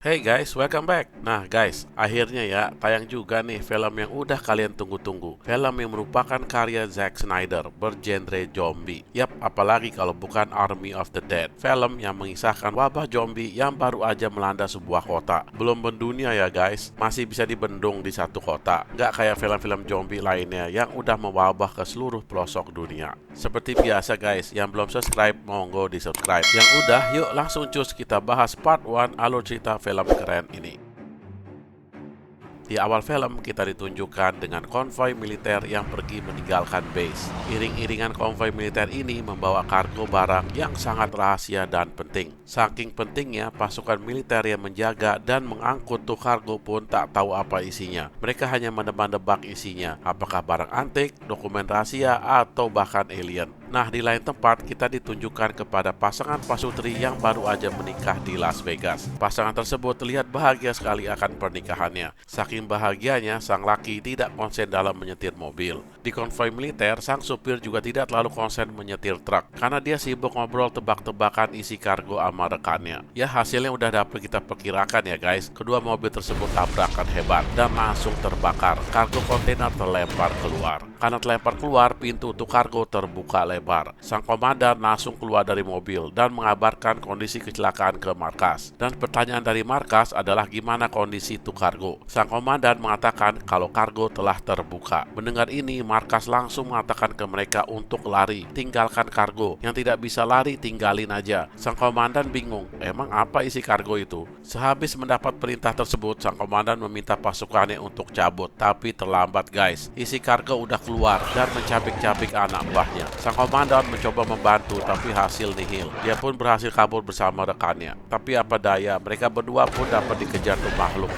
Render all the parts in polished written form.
Hey guys, welcome back. Nah guys, akhirnya ya tayang juga nih film yang udah kalian tunggu-tunggu. Film yang merupakan karya Zack Snyder bergenre zombie. Yap, apalagi kalau bukan Army of the Dead. Film yang mengisahkan wabah zombie yang baru aja melanda sebuah kota. Belum mendunia ya guys, masih bisa dibendung di satu kota. Nggak kayak film-film zombie lainnya yang udah mewabah ke seluruh pelosok dunia. Seperti biasa guys, yang belum subscribe monggo di subscribe. Yang udah, yuk langsung cus kita bahas part 1 alur cerita film keren ini. Di awal film kita ditunjukkan dengan konvoi militer yang pergi meninggalkan base. Iring-iringan konvoi militer ini membawa kargo barang yang sangat rahasia dan penting. Saking pentingnya, pasukan militer yang menjaga dan mengangkut tuh kargo pun tak tahu apa isinya. Mereka hanya menebak-nebak isinya, apakah barang antik, dokumen rahasia, atau bahkan alien. Nah, di lain tempat kita ditunjukkan kepada pasangan pasutri yang baru aja menikah di Las Vegas. Pasangan tersebut terlihat bahagia sekali akan pernikahannya. Saking bahagianya, sang laki tidak konsen dalam menyetir mobil. Di konvoi militer, sang supir juga tidak terlalu konsen menyetir truk karena dia sibuk ngobrol tebak-tebakan isi kargo sama rekannya. Ya, hasilnya udah dapat kita perkirakan ya guys. Kedua mobil tersebut tabrakan hebat dan langsung terbakar. Kargo kontainer terlempar keluar. Karena terlempar keluar, pintu untuk kargo terbuka lebar. Sang komandan langsung keluar dari mobil dan mengabarkan kondisi kecelakaan ke markas. Dan pertanyaan dari markas adalah gimana kondisi itu kargo. Sang komandan mengatakan kalau kargo telah terbuka. Mendengar ini, markas langsung mengatakan ke mereka untuk lari, tinggalkan kargo. Yang tidak bisa lari, tinggalin aja. Sang komandan bingung, emang apa isi kargo itu? Sehabis mendapat perintah tersebut, sang komandan meminta pasukannya untuk cabut. Tapi terlambat guys, isi kargo udah keluar dan mencabik-cabik anak buahnya. Sang komandan mencoba membantu tapi hasil nihil. Dia pun berhasil kabur bersama rekannya. Tapi apa daya, mereka berdua pun dapat dikejar tuh makhluk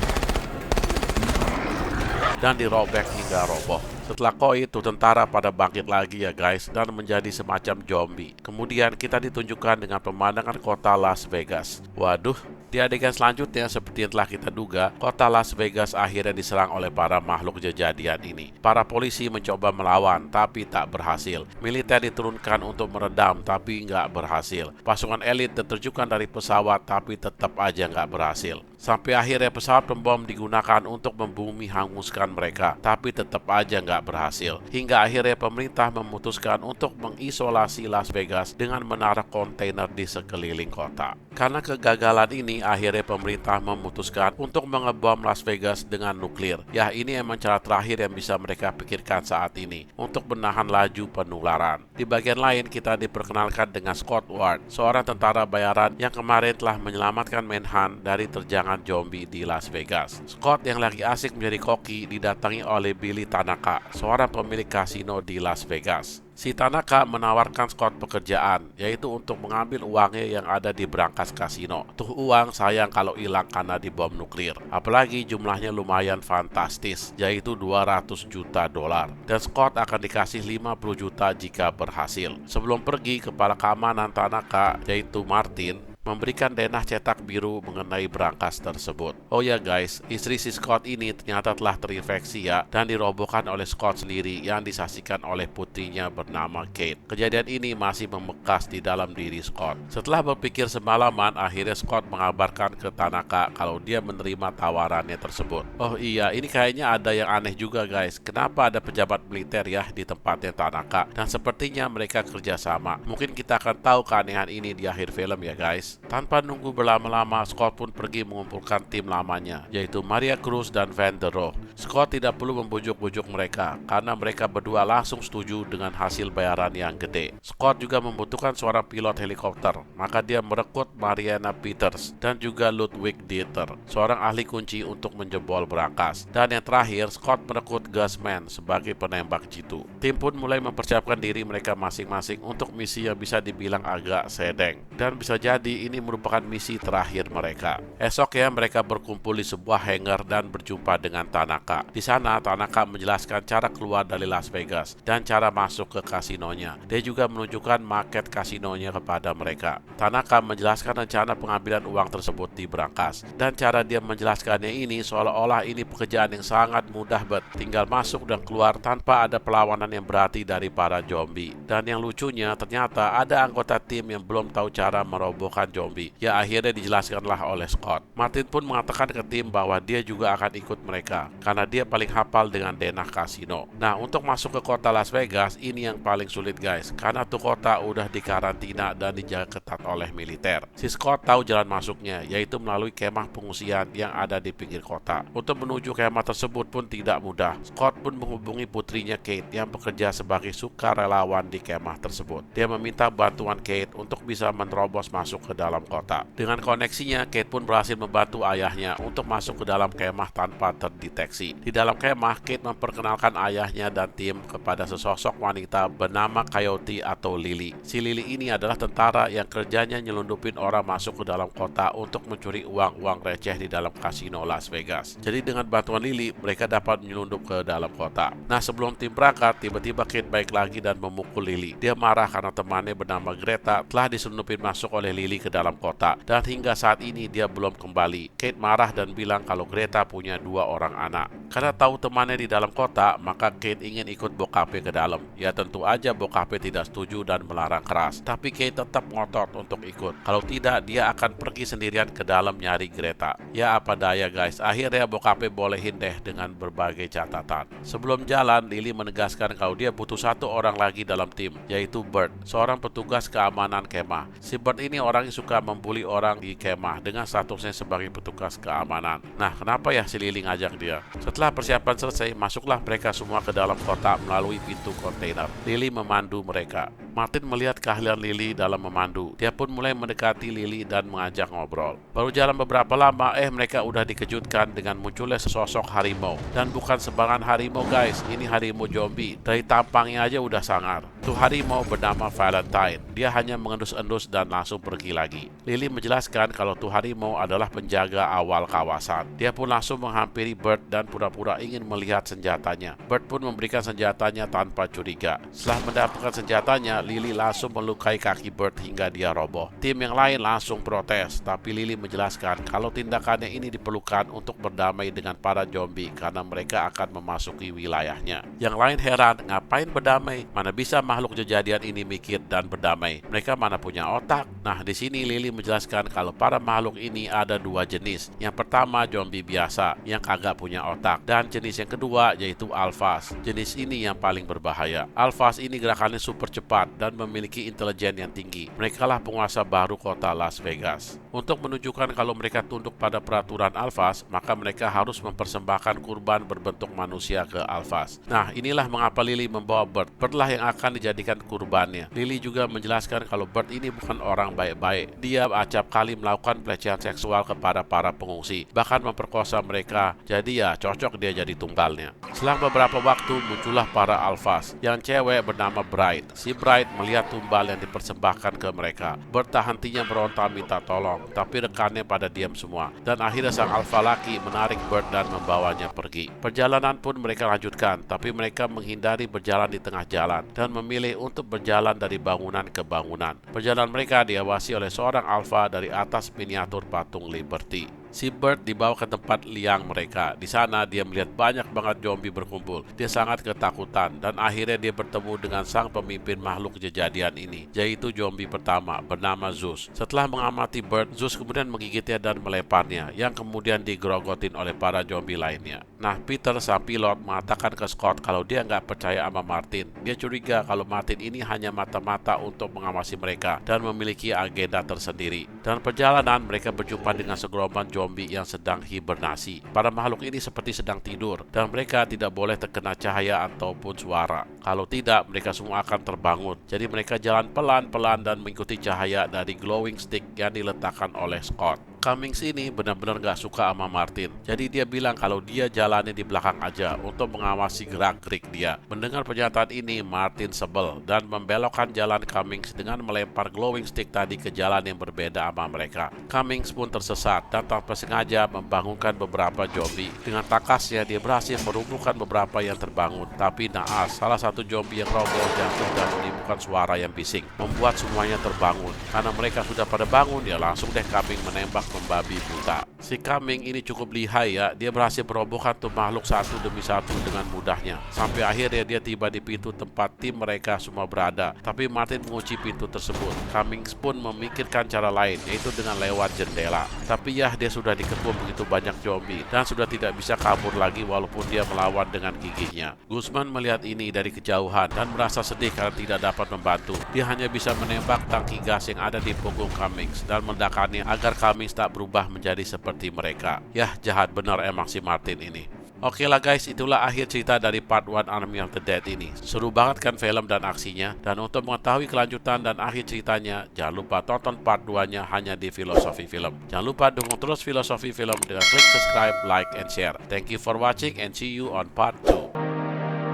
dan dirobek hingga roboh. Setelah itu tentara pada bangkit lagi ya guys dan menjadi semacam zombie. Kemudian kita ditunjukkan dengan pemandangan kota Las Vegas. Waduh, di adegan selanjutnya seperti yang telah kita duga, kota Las Vegas akhirnya diserang oleh para makhluk kejadian ini. Para polisi mencoba melawan tapi tak berhasil. Militer diturunkan untuk meredam tapi nggak berhasil. Pasukan elit diterjunkan dari pesawat tapi tetap aja nggak berhasil. Sampai akhirnya pesawat pembom digunakan untuk membumi hanguskan mereka, tapi tetap aja nggak berhasil. Hingga akhirnya pemerintah memutuskan untuk mengisolasi Las Vegas dengan menaruh kontainer di sekeliling kota. Karena kegagalan ini, akhirnya pemerintah memutuskan untuk mengebom Las Vegas dengan nuklir. Ya, ini emang cara terakhir yang bisa mereka pikirkan saat ini untuk menahan laju penularan. Di bagian lain, kita diperkenalkan dengan Scott Ward, seorang tentara bayaran yang kemarin telah menyelamatkan Manhunt dari terjangan zombie di Las Vegas. Scott yang lagi asik menjadi koki didatangi oleh Billy Tanaka, seorang pemilik kasino di Las Vegas. Si Tanaka menawarkan Scott pekerjaan, yaitu untuk mengambil uangnya yang ada di brankas kasino. Tuh uang sayang kalau hilang karena dibom nuklir. Apalagi jumlahnya lumayan fantastis, yaitu 200 juta dolar. Dan Scott akan dikasih 50 juta jika berhasil. Sebelum pergi, kepala keamanan Tanaka, yaitu Martin, memberikan denah cetak biru mengenai brankas tersebut. Oh ya guys, istri si Scott ini ternyata telah terinfeksi ya dan dirobohkan oleh Scott sendiri yang disaksikan oleh putrinya bernama Kate. Kejadian ini masih membekas di dalam diri Scott. Setelah berpikir semalaman, akhirnya Scott mengabarkan ke Tanaka kalau dia menerima tawarannya tersebut. Oh iya, ini kayaknya ada yang aneh juga guys. Kenapa ada pejabat militer ya di tempatnya Tanaka? Dan sepertinya mereka kerjasama. Mungkin kita akan tahu keanehan ini di akhir film ya guys. Tanpa nunggu berlama-lama, Scott pun pergi mengumpulkan tim lamanya, yaitu Maria Cruz dan Van der Rohe. Scott tidak perlu membujuk-bujuk mereka, karena mereka berdua langsung setuju dengan hasil bayaran yang gede. Scott juga membutuhkan seorang pilot helikopter, maka dia merekrut Mariana Peters dan juga Ludwig Dieter, seorang ahli kunci untuk menjebol brankas. Dan yang terakhir, Scott merekrut Guzman sebagai penembak jitu. Tim pun mulai mempersiapkan diri mereka masing-masing untuk misi yang bisa dibilang agak sedeng, dan bisa jadi ini merupakan misi terakhir mereka. Esok ya mereka berkumpul di sebuah hangar dan berjumpa dengan Tanaka. Di sana Tanaka menjelaskan cara keluar dari Las Vegas dan cara masuk ke kasinonya. Dia juga menunjukkan maket kasinonya kepada mereka. Tanaka menjelaskan rencana pengambilan uang tersebut di brankas. Dan cara dia menjelaskannya ini seolah-olah ini pekerjaan yang sangat mudah tinggal masuk dan keluar tanpa ada perlawanan yang berarti dari para zombie. Dan yang lucunya ternyata ada anggota tim yang belum tahu cara merobohkan zombie. Ya akhirnya dijelaskanlah oleh Scott. Martin pun mengatakan ke tim bahwa dia juga akan ikut mereka karena dia paling hafal dengan denah kasino. Nah, untuk masuk ke kota Las Vegas ini yang paling sulit guys, karena tuh kota udah dikarantina dan dijaga ketat oleh militer. Si Scott tahu jalan masuknya, yaitu melalui kemah pengungsian yang ada di pinggir kota. Untuk menuju kemah tersebut pun tidak mudah. Scott pun menghubungi putrinya Kate yang bekerja sebagai sukarelawan di kemah tersebut. Dia meminta bantuan Kate untuk bisa menerobos masuk ke dalam kota. Dengan koneksinya, Kate pun berhasil membantu ayahnya untuk masuk ke dalam kemah tanpa terdeteksi. Di dalam kemah, Kate memperkenalkan ayahnya dan tim kepada sesosok wanita bernama Coyote atau Lily. Si Lily ini adalah tentara yang kerjanya nyelundupin orang masuk ke dalam kota untuk mencuri uang-uang receh di dalam kasino Las Vegas. Jadi dengan bantuan Lily, mereka dapat menyelundup ke dalam kota. Nah, sebelum tim berangkat, tiba-tiba Kate baik lagi dan memukul Lily. Dia marah karena temannya bernama Greta telah diselundupin masuk oleh Lily ke dalam kota, dan hingga saat ini dia belum kembali. Kate marah dan bilang kalau Greta punya 2 orang anak. Karena tahu temannya di dalam kota, maka Kate ingin ikut bokapnya ke dalam. Ya tentu aja bokapnya tidak setuju dan melarang keras, tapi Kate tetap ngotot untuk ikut. Kalau tidak, dia akan pergi sendirian ke dalam nyari Greta. Ya apa daya guys, akhirnya bokapnya bolehin deh dengan berbagai catatan. Sebelum jalan, Lily menegaskan kalau dia butuh 1 orang lagi dalam tim, yaitu Bert, seorang petugas keamanan kemah. Si Bert ini orang yang suka membuli orang di kemah dengan statusnya sebagai petugas keamanan. Nah, kenapa ya si Lily ngajak dia? Setelah persiapan selesai, masuklah mereka semua ke dalam kota melalui pintu kontainer. Lily memandu mereka. Martin melihat keahlian Lily dalam memandu. Dia pun mulai mendekati Lily dan mengajak ngobrol. Baru jalan beberapa lama, mereka udah dikejutkan dengan munculnya sesosok harimau. Dan bukan sembarangan harimau guys, ini harimau zombie. Dari tampangnya aja udah sangar. Tuh harimau bernama Valentine. Dia hanya mengendus-endus dan langsung pergi lagi. Lily menjelaskan kalau tuh harimau adalah penjaga awal kawasan. Dia pun langsung menghampiri Bert dan pura-pura ingin melihat senjatanya. Bert pun memberikan senjatanya tanpa curiga. Setelah mendapatkan senjatanya, Lily langsung melukai kaki Bert hingga dia roboh. Tim yang lain langsung protes, tapi Lily menjelaskan kalau tindakannya ini diperlukan untuk berdamai dengan para zombie karena mereka akan memasuki wilayahnya. Yang lain heran, ngapain berdamai? Mana bisa makhluk kejadian ini mikir dan berdamai? Mereka mana punya otak? Nah, di sini Lily menjelaskan kalau para makhluk ini ada 2 jenis. Yang pertama zombie biasa yang kagak punya otak, dan jenis yang kedua yaitu Alphas. Jenis ini yang paling berbahaya. Alphas ini gerakannya super cepat dan memiliki intelijen yang tinggi. Mereka lah penguasa baru kota Las Vegas. Untuk menunjukkan kalau mereka tunduk pada peraturan Alphas, maka mereka harus mempersembahkan kurban berbentuk manusia ke Alphas. Nah, inilah mengapa Lily membawa Bert. Bert lah yang akan dijadikan kurbannya. Lily juga menjelaskan kalau Bert ini bukan orang baik-baik. Dia acap kali melakukan pelecehan seksual kepada para pengungsi, bahkan memperkosa mereka. Jadi ya cocok dia jadi tunggalnya. Selang beberapa waktu muncullah para Alphas. Yang cewek bernama Bright. Si Bright melihat tumbal yang dipersembahkan ke mereka. Bert tak hentinya berontak minta tolong, tapi rekannya pada diam semua. Dan akhirnya sang alfa laki menarik Bert dan membawanya pergi. Perjalanan pun mereka lanjutkan, tapi mereka menghindari berjalan di tengah jalan dan memilih untuk berjalan dari bangunan ke bangunan. Perjalanan mereka diawasi oleh seorang alfa dari atas miniatur patung Liberty. Si Bert dibawa ke tempat liang mereka. Di sana dia melihat banyak banget zombie berkumpul. Dia sangat ketakutan dan akhirnya dia bertemu dengan sang pemimpin makhluk kejadian ini, yaitu zombie pertama bernama Zeus. Setelah mengamati Bert, Zeus kemudian menggigitnya dan melemparnya, yang kemudian digerogotin oleh para zombie lainnya. Nah, Peter sang pilot mengatakan ke Scott kalau dia nggak percaya sama Martin. Dia curiga kalau Martin ini hanya mata-mata untuk mengawasi mereka dan memiliki agenda tersendiri. Dan perjalanan mereka berjumpa dengan segerombolan zombie yang sedang hibernasi. Para makhluk ini seperti sedang tidur dan mereka tidak boleh terkena cahaya ataupun suara. Kalau tidak, mereka semua akan terbangun. Jadi mereka jalan pelan-pelan dan mengikuti cahaya dari glowing stick yang diletakkan oleh Scott. Cummings ini benar-benar gak suka sama Martin. Jadi dia bilang kalau dia jalannya di belakang aja untuk mengawasi gerak-gerik dia. Mendengar pernyataan ini, Martin sebel dan membelokkan jalan Cummings dengan melempar glowing stick tadi ke jalan yang berbeda sama mereka. Cummings pun tersesat dan tanpa sengaja membangunkan beberapa zombie. Dengan takasnya dia berhasil merumpuhkan beberapa yang terbangun. Tapi naas, salah satu zombie yang roboh jatuh dan menimbulkan suara yang bising, membuat semuanya terbangun. Karena mereka sudah pada bangun, dia langsung deh Cummings menembak membabi buta. Si Kambing ini cukup lihai ya, dia berhasil merobohkan tuh makhluk satu demi satu dengan mudahnya. Sampai akhirnya dia tiba di pintu tempat tim mereka semua berada. Tapi Martin mengunci pintu tersebut. Kambing pun memikirkan cara lain, yaitu dengan lewat jendela. Tapi ya, dia sudah dikepung begitu banyak zombie dan sudah tidak bisa kabur lagi walaupun dia melawan dengan giginya. Guzman melihat ini dari kejauhan dan merasa sedih karena tidak dapat membantu. Dia hanya bisa menembak tangki gas yang ada di punggung Cummings dan meledakannya agar Cummings tak berubah menjadi seperti mereka. Yah, jahat benar emang si Martin ini. Oke lah guys, itulah akhir cerita dari part 1 Army of the Dead ini. Seru banget kan film dan aksinya. Dan untuk mengetahui kelanjutan dan akhir ceritanya, jangan lupa tonton part 2-nya hanya di Filosofi Film. Jangan lupa dukung terus Filosofi Film dengan klik subscribe, like, and share. Thank you for watching and see you on part 2.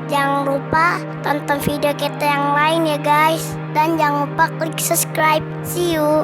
Jangan lupa tonton video kita yang lain ya guys. Dan jangan lupa klik subscribe. See you.